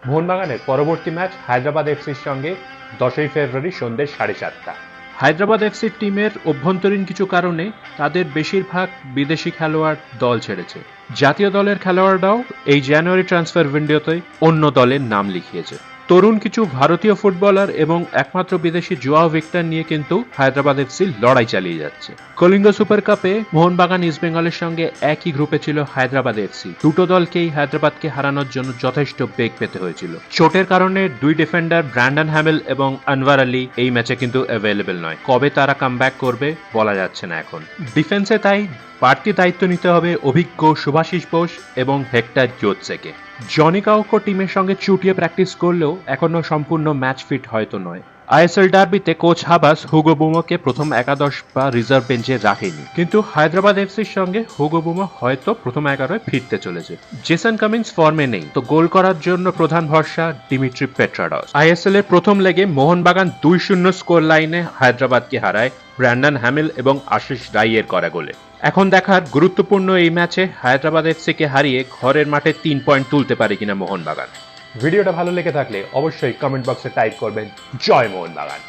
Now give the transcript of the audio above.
মোহনবাগানের পরবর্তী ম্যাচ হায়দ্রাবাদ এফসির সঙ্গে 10ই ফেব্রুয়ারি সন্ধ্যে 7:30। হায়দ্রাবাদ এফসির টিমের অভ্যন্তরীণ কিছু কারণে তাদের বেশিরভাগ বিদেশি খেলোয়াড় দল ছেড়েছে। জাতীয় দলের খেলোয়াড়রাও এই জানুয়ারি ট্রান্সফার উইন্ডোতে অন্য দলের নাম লিখিয়েছে। তরুণ কিছু ভারতীয় ফুটবলার এবং একমাত্র বিদেশি জোয়াও ভিক্টর নিয়ে কিন্তু হায়দ্রাবাদ এফসি লড়াই চালিয়ে যাচ্ছে। কলিঙ্গ সুপার কাপে মোহনবাগান ইস্টবেঙ্গলের সঙ্গে একই গ্রুপে ছিল হায়দ্রাবাদ এফসি। দুটো দলকেই হায়দ্রাবাদকে হারানোর জন্য যথেষ্ট বেগ পেতে হয়েছিল। চোটের কারণে দুই ডিফেন্ডার ব্র্যান্ডন হ্যামেল এবং আনওয়ার আলী এই ম্যাচে কিন্তু অ্যাভেলেবেল নয়। কবে তারা কামব্যাক করবে বলা যাচ্ছে না এখন। ডিফেন্সে তাই বাড়তি দায়িত্ব নিতে হবে অভিজ্ঞ শুভাশিস বোস এবং হেক্টর জোতসেকে। জনি কাউকো টিমের সঙ্গে চুটিয়ে প্র্যাকটিস করলেও এখনো সম্পূর্ণ ম্যাচ ফিট হয়তো নয়। আইএসএল ডার্বিতে কোচ হাবাস হুগো বুমোকে প্রথম একাদশ বা রিজার্ভ বেঞ্চে রাখেনি, কিন্তু হায়দ্রাবাদ এফসির সঙ্গে হুগো বুমো হয়তো প্রথম 11-এ ফিরতে চলেছে। জেসন কামিন্স ফর্মে নেই, তো গোল করার জন্য প্রধান ভরসা দিমিত্রি পেট্রাডস। আইএসএল এর প্রথম লেগে মোহনবাগান 2-0 স্কোর লাইনে হায়দ্রাবাদকে হারায় ব্র্যান্ডন হ্যামিল এবং আশিস রাইয়ের করা গোলে। এখন দেখার গুরুত্বপূর্ণ এই ম্যাচে হায়দ্রাবাদ এফসিকে হারিয়ে ঘরের মাঠে 3 পয়েন্ট তুলতে পারে কিনা মোহনবাগান। ভিডিওটা ভালো লেগে থাকলে অবশ্যই কমেন্ট বক্সে টাইপ করবেন জয় মোহনবাগান।